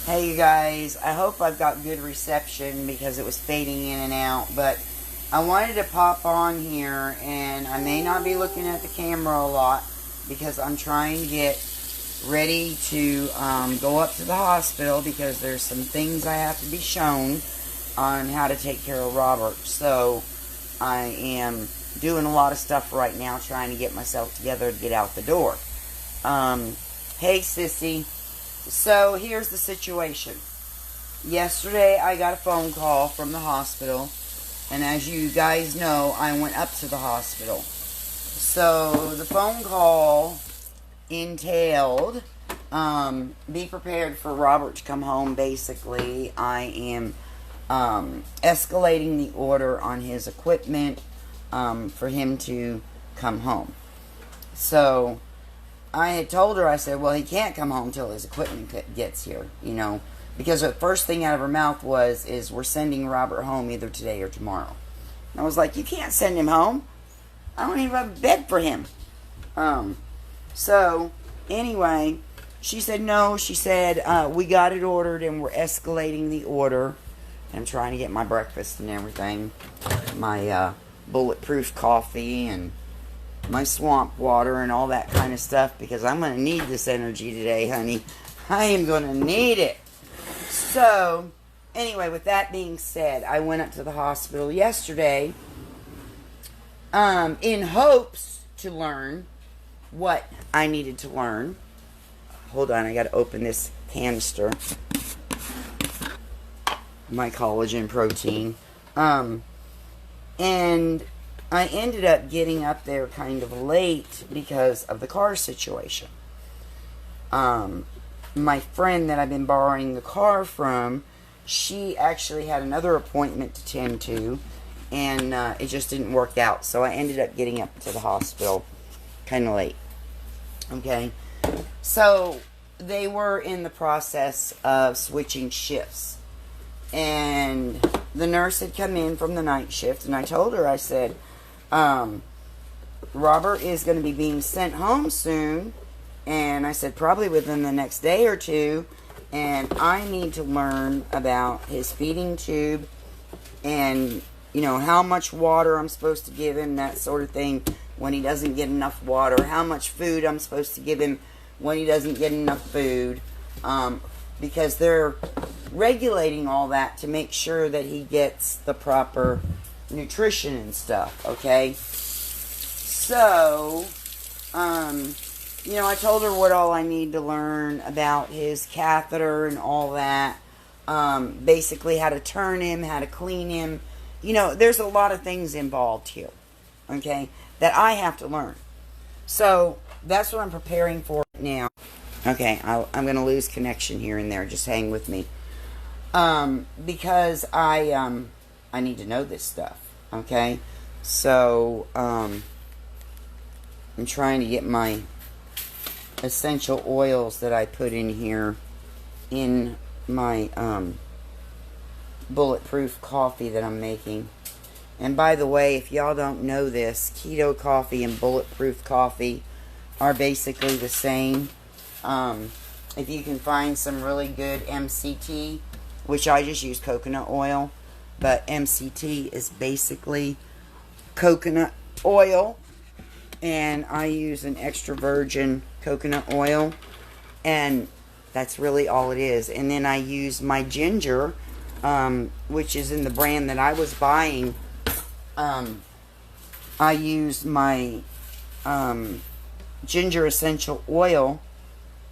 Hey you guys, I hope I've got good reception because it was fading in and out, but I wanted to pop on here, and I may not be looking at the camera a lot because I'm trying to get ready to go up to the hospital because there's some things I have to be shown on how to take care of Robert. So I am doing a lot of stuff right now trying to get myself together to get out the door. Hey sissy. So here's the situation. Yesterday I got a phone call from the hospital, and as you guys know, I went up to the hospital. So the phone call entailed, be prepared for Robert to come home. Basically, I am escalating the order on his equipment for him to come home. So I had told her, I said, well, he can't come home till his equipment gets here, because the first thing out of her mouth is we're sending Robert home either today or tomorrow. And I was like, you can't send him home. I don't even have a bed for him. So anyway, she said no. She said, we got it ordered and we're escalating the order. I'm trying to get my breakfast and everything. My bulletproof coffee and my swamp water and all that kind of stuff, because I'm going to need this energy today, honey. I am going to need it. So, anyway, with that being said, I went up to the hospital yesterday in hopes to learn what I needed to learn. Hold on, I got to open this canister. My collagen protein. And I ended up getting up there kind of late because of the car situation. My friend that I've been borrowing the car from, she actually had another appointment to tend to, and it just didn't work out. So I ended up getting up to the hospital kind of late. Okay. So they were in the process of switching shifts. And the nurse had come in from the night shift, and I told her, I said, Robert is going to be being sent home soon, and I said probably within the next day or two, and I need to learn about his feeding tube and how much water I'm supposed to give him, that sort of thing, when he doesn't get enough water, how much food I'm supposed to give him when he doesn't get enough food, because they're regulating all that to make sure that he gets the proper nutrition and stuff, okay? So, I told her what all I need to learn about his catheter and all that. Basically how to turn him, how to clean him. There's a lot of things involved here, okay, that I have to learn. So, that's what I'm preparing for now. Okay, I'm going to lose connection here and there. Just hang with me. Because I need to know this stuff, okay? So, I'm trying to get my essential oils that I put in here in my, bulletproof coffee that I'm making. And by the way, if y'all don't know this, keto coffee and bulletproof coffee are basically the same. If you can find some really good MCT, which I just use coconut oil, but MCT is basically coconut oil, and I use an extra virgin coconut oil, and that's really all it is. And then I use my ginger, which is in the brand that I was buying. I use my ginger essential oil,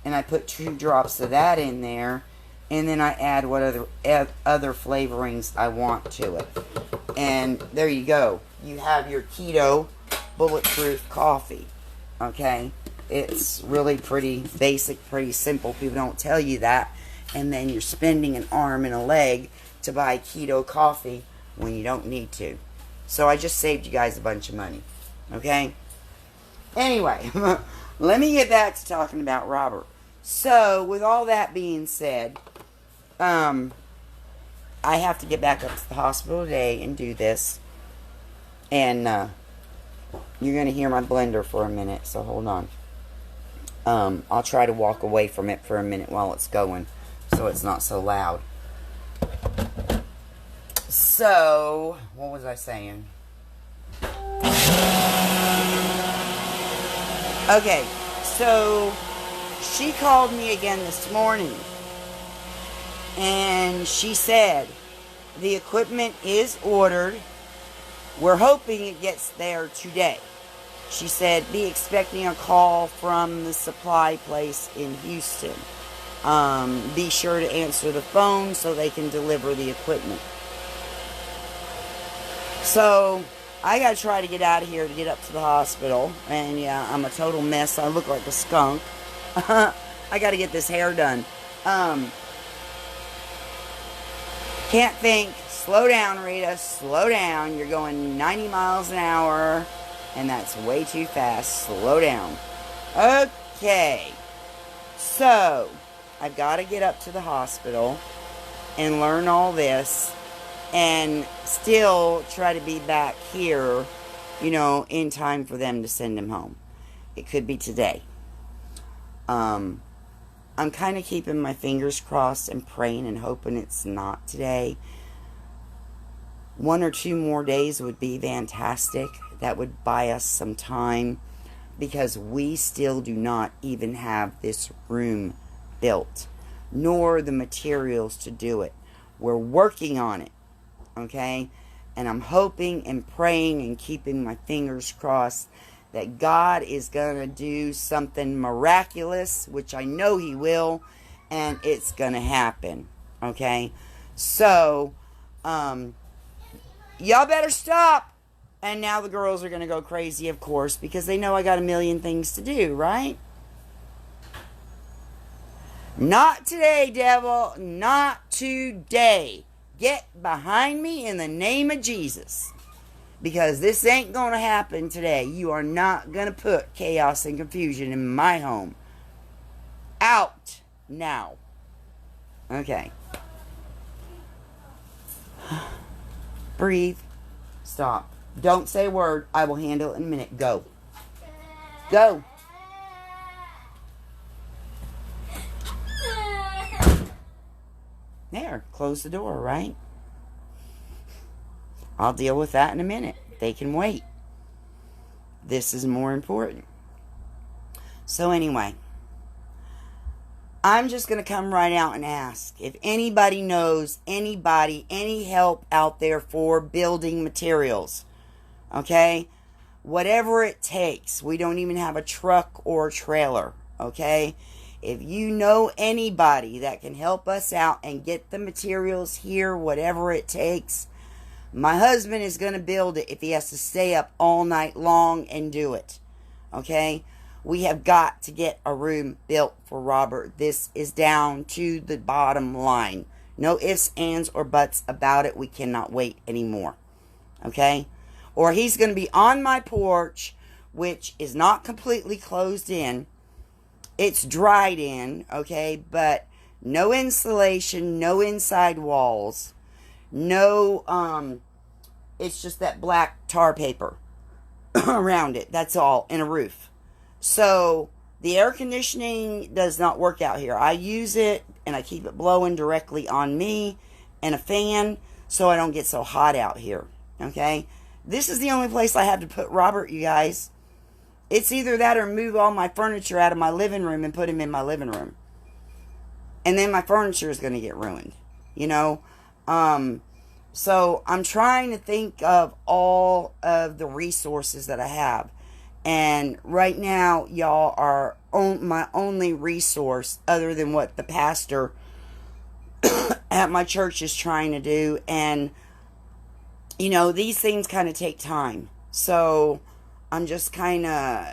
and I put 2 drops of that in there, and then I add what other flavorings I want to it. And there you go. You have your keto bulletproof coffee. Okay? It's really pretty basic, pretty simple. People don't tell you that. And then you're spending an arm and a leg to buy keto coffee when you don't need to. So I just saved you guys a bunch of money. Okay? Anyway, let me get back to talking about Robert. So, with all that being said, I have to get back up to the hospital today and do this. And you're going to hear my blender for a minute, so hold on. I'll try to walk away from it for a minute while it's going, so it's not so loud. So, what was I saying? Okay, so she called me again this morning, and she said the equipment is ordered. We're hoping it gets there today. She said be expecting a call from the supply place in Houston. Be sure to answer the phone so they can deliver the equipment. So I gotta try to get out of here to get up to the hospital. And yeah, I'm a total mess. I look like a skunk. I gotta get this hair done. Can't think. Slow down, Rita. Slow down. You're going 90 miles an hour, and that's way too fast. Slow down. Okay. So, I've got to get up to the hospital and learn all this and still try to be back here, you know, in time for them to send him home. It could be today. I'm kind of keeping my fingers crossed and praying and hoping it's not today. 1 or 2 more days would be fantastic. That would buy us some time, because we still do not even have this room built, nor the materials to do it. We're working on it, okay? And I'm hoping and praying and keeping my fingers crossed that God is going to do something miraculous, which I know He will, and it's going to happen, okay? So, y'all better stop. And now the girls are going to go crazy, of course, because they know I got a million things to do, right? Not today, devil. Not today. Get behind me in the name of Jesus. Because this ain't going to happen today. You are not going to put chaos and confusion in my home. Out now. Okay. Breathe. Stop. Don't say a word. I will handle it in a minute. Go. Go. There. Close the door, right? I'll deal with that in a minute. They can wait. This is more important. So anyway, I'm just going to come right out and ask if anybody knows any help out there for building materials. Okay? Whatever it takes. We don't even have a truck or a trailer. Okay? If you know anybody that can help us out and get the materials here, whatever it takes, my husband is going to build it if he has to stay up all night long and do it. Okay? We have got to get a room built for Robert. This is down to the bottom line. No ifs, ands, or buts about it. We cannot wait anymore. Okay? Or he's going to be on my porch, which is not completely closed in. It's dried in, okay? But no insulation, no inside walls. No, it's just that black tar paper around it. That's all. And a roof. So, the air conditioning does not work out here. I use it, and I keep it blowing directly on me, and a fan, so I don't get so hot out here. Okay? This is the only place I have to put Robert, you guys. It's either that or move all my furniture out of my living room and put him in my living room. And then my furniture is going to get ruined. You know? So, I'm trying to think of all of the resources that I have. And right now, y'all are my only resource other than what the pastor at my church is trying to do. And, you know, these things kind of take time. So, I'm just kind of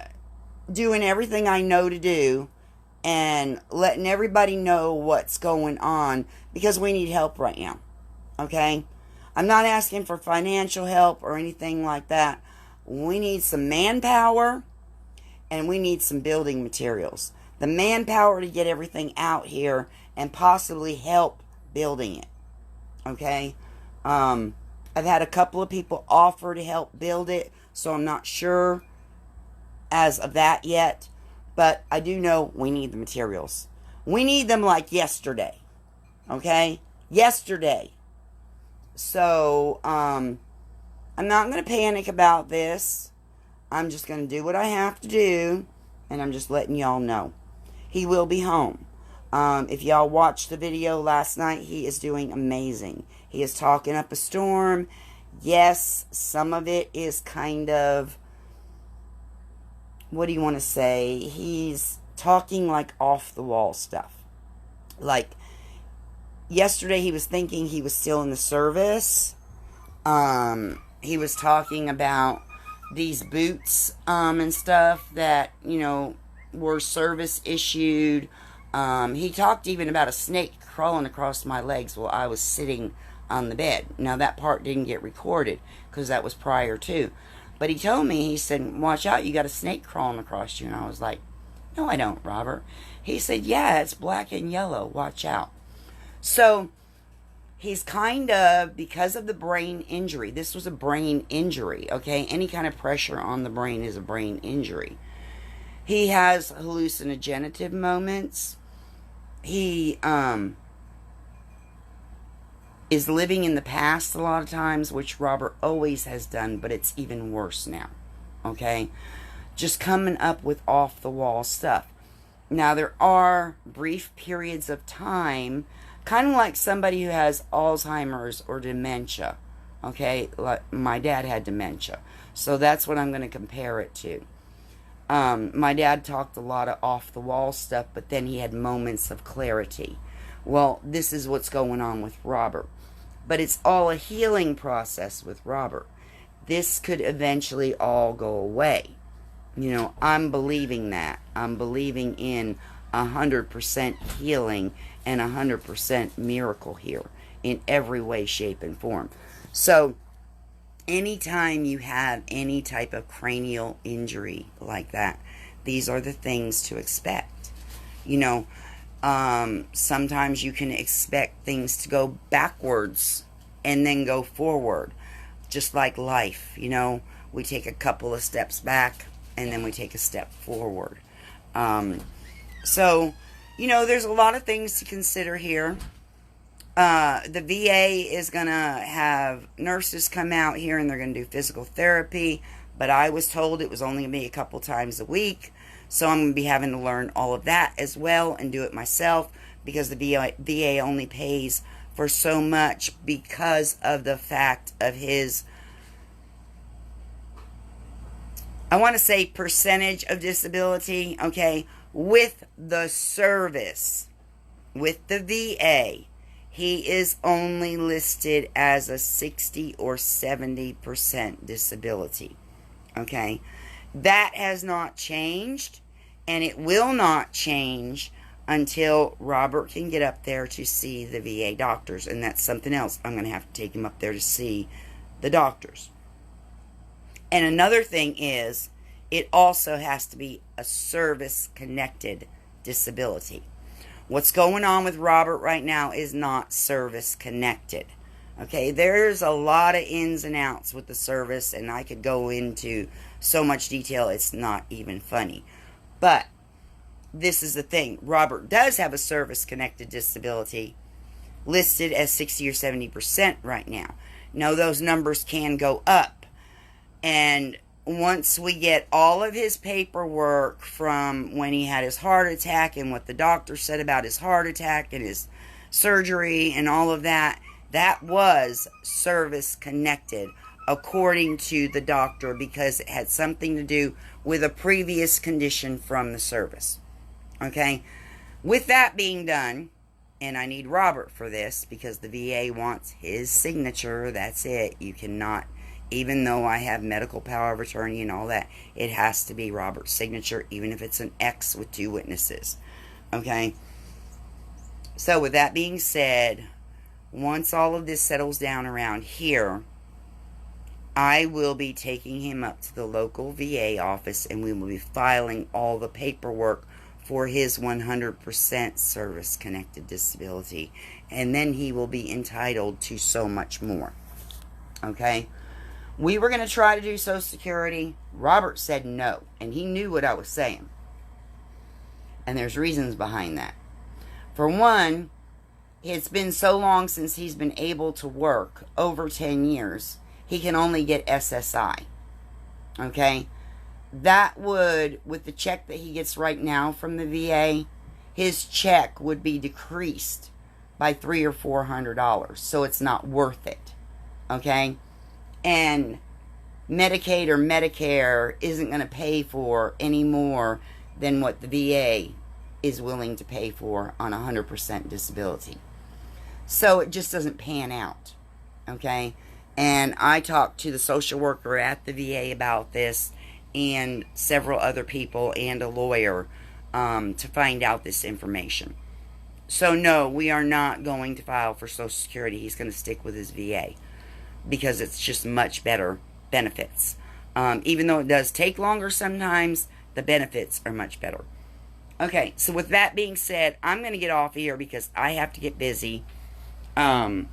doing everything I know to do and letting everybody know what's going on, because we need help right now. Okay? I'm not asking for financial help or anything like that. We need some manpower, and we need some building materials. The manpower to get everything out here and possibly help building it. Okay? I've had a couple of people offer to help build it, so I'm not sure as of that yet. But I do know we need the materials. We need them like yesterday. Okay? Yesterday. So, I'm not going to panic about this. I'm just going to do what I have to do, and I'm just letting y'all know. He will be home. If y'all watched the video last night, he is doing amazing. He is talking up a storm. Yes, some of it is kind of, what do you want to say? He's talking like off the wall stuff. Like, yesterday he was thinking he was still in the service. He was talking about these boots and stuff that, were service issued. He talked even about a snake crawling across my legs while I was sitting on the bed. Now, that part didn't get recorded because that was prior to. But he told me, he said, watch out, you got a snake crawling across you. And I was like, no, I don't, Robert. He said, yeah, it's black and yellow. Watch out. So, he's kind of, because of the brain injury, this was a brain injury, okay? Any kind of pressure on the brain is a brain injury. He has hallucinogenic moments. He is living in the past a lot of times, which Robert always has done, but it's even worse now, okay? Just coming up with off-the-wall stuff. Now, there are brief periods of time, kind of like somebody who has Alzheimer's or dementia, okay? Like my dad had dementia, so that's what I'm going to compare it to. My dad talked a lot of off-the-wall stuff, but then he had moments of clarity. Well, this is what's going on with Robert. But it's all a healing process with Robert. This could eventually all go away. I'm believing that. I'm believing in 100% healing and 100% miracle here in every way, shape, and form. So, anytime you have any type of cranial injury like that, these are the things to expect. Sometimes you can expect things to go backwards and then go forward. Just like life, we take a couple of steps back and then we take a step forward. So, there's a lot of things to consider here. The VA is going to have nurses come out here and they're going to do physical therapy, but I was told it was only going to be a couple times a week, so I'm going to be having to learn all of that as well and do it myself because the VA only pays for so much because of the fact of his, I want to say percentage of disability, okay, with the service, with the VA. He is only listed as a 60 or 70% disability. Okay? That has not changed, and it will not change until Robert can get up there to see the VA doctors. And that's something else. I'm going to have to take him up there to see the doctors. And another thing is, it also has to be a service-connected disability. What's going on with Robert right now is not service connected. Okay, there's a lot of ins and outs with the service, and I could go into so much detail, it's not even funny. But this is the thing. Robert does have a service connected disability listed as 60 or 70% right now. Now, those numbers can go up. And once we get all of his paperwork from when he had his heart attack and what the doctor said about his heart attack and his surgery and all of that, that was service connected according to the doctor because it had something to do with a previous condition from the service. Okay? With that being done, and I need Robert for this because the VA wants his signature, that's it. You cannot, even though I have medical power of attorney and all that, it has to be Robert's signature, even if it's an X with 2 witnesses. Okay? So with that being said, once all of this settles down around here, I will be taking him up to the local VA office and we will be filing all the paperwork for his 100% service-connected disability. And then he will be entitled to so much more. Okay? We were going to try to do Social Security. Robert said no, and he knew what I was saying. And there's reasons behind that. For one, it's been so long since he's been able to work, over 10 years, he can only get SSI. Okay? That would, with the check that he gets right now from the VA, his check would be decreased by $300 or $400. So it's not worth it. Okay? And Medicaid or Medicare isn't going to pay for any more than what the VA is willing to pay for on 100% disability. So it just doesn't pan out. Okay? And I talked to the social worker at the VA about this, and several other people, and a lawyer, to find out this information. So no, we are not going to file for Social Security. He's going to stick with his VA because it's just much better benefits. Even though it does take longer sometimes, the benefits are much better. Okay, so with that being said, I'm going to get off here because I have to get busy. And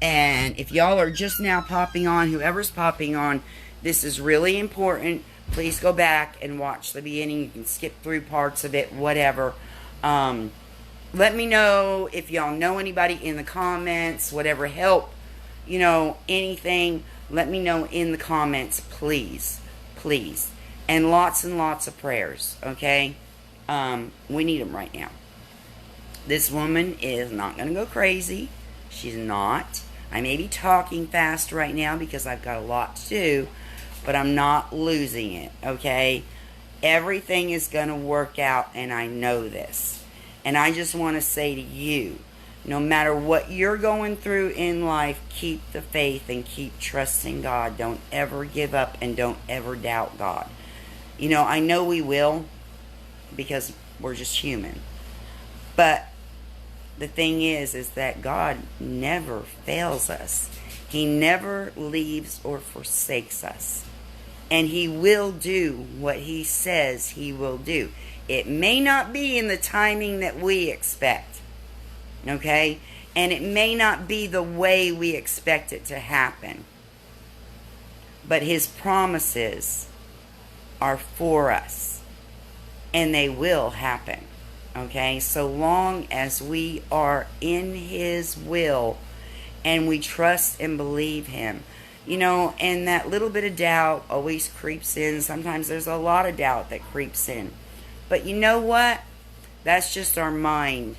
if y'all are just now popping on, whoever's popping on, this is really important. Please go back and watch the beginning. You can skip through parts of it, whatever. Let me know if y'all know anybody in the comments, whatever help, anything. Let me know in the comments, please. Please. And lots of prayers, okay? We need them right now. This woman is not going to go crazy. She's not. I may be talking fast right now because I've got a lot to do, but I'm not losing it, okay? Everything is going to work out, and I know this. And I just want to say to you, no matter what you're going through in life, keep the faith and keep trusting God. Don't ever give up and don't ever doubt God. I know we will because we're just human. But the thing is that God never fails us. He never leaves or forsakes us. And He will do what He says He will do. It may not be in the timing that we expect. Okay? And it may not be the way we expect it to happen. But His promises are for us. And they will happen. Okay? So long as we are in His will and we trust and believe Him. And that little bit of doubt always creeps in. Sometimes there's a lot of doubt that creeps in. But you know what? That's just our mind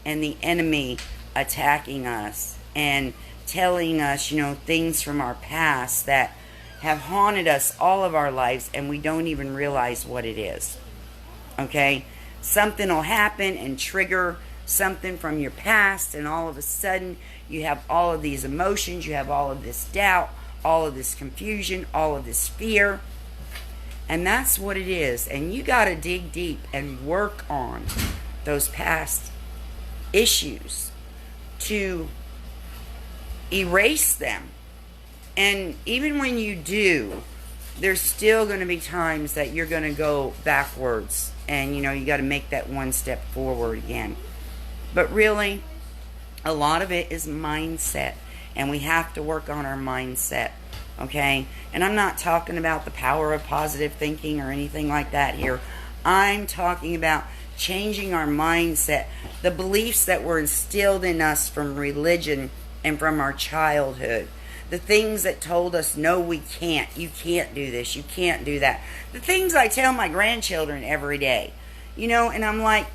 and the enemy attacking us and telling us, things from our past that have haunted us all of our lives, and we don't even realize what it is. Okay? Something will happen and trigger something from your past, and all of a sudden you have all of these emotions, you have all of this doubt, all of this confusion, all of this fear. And that's what it is. And you got to dig deep and work on those past issues to erase them. And even when you do, there's still going to be times that you're going to go backwards. And, you got to make that one step forward again. But really, a lot of it is mindset. And we have to work on our mindset, okay? And I'm not talking about the power of positive thinking or anything like that here. I'm talking about changing our mindset, the beliefs that were instilled in us from religion and from our childhood. The things that told us, no, we can't. You can't do this. You can't do that. The things I tell my grandchildren every day, and I'm like,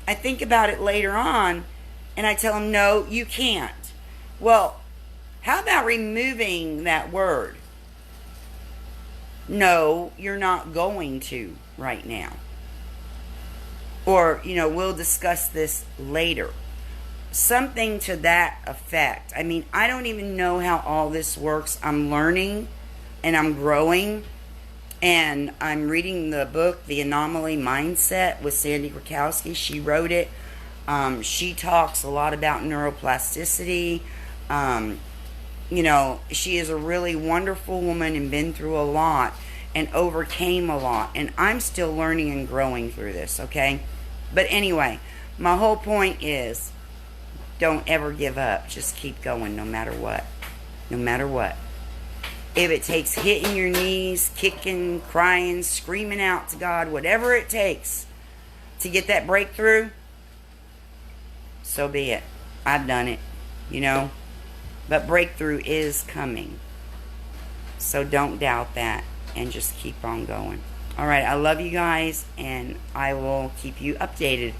I think about it later on, and I tell them, no, you can't. Well, how about removing that word? No, you're not going to right now. Or, we'll discuss this later. Something to that effect. I mean, I don't even know how all this works. I'm learning and I'm growing. And I'm reading the book, The Anomaly Mindset, with Sandy Krakowski. She wrote it. She talks a lot about neuroplasticity. She is a really wonderful woman and been through a lot and overcame a lot. And I'm still learning and growing through this, okay? But anyway, my whole point is, don't ever give up. Just keep going no matter what. No matter what. If it takes hitting your knees, kicking, crying, screaming out to God, whatever it takes to get that breakthrough, so be it. I've done it, you know. But breakthrough is coming. So don't doubt that and just keep on going. All right, I love you guys, and I will keep you updated.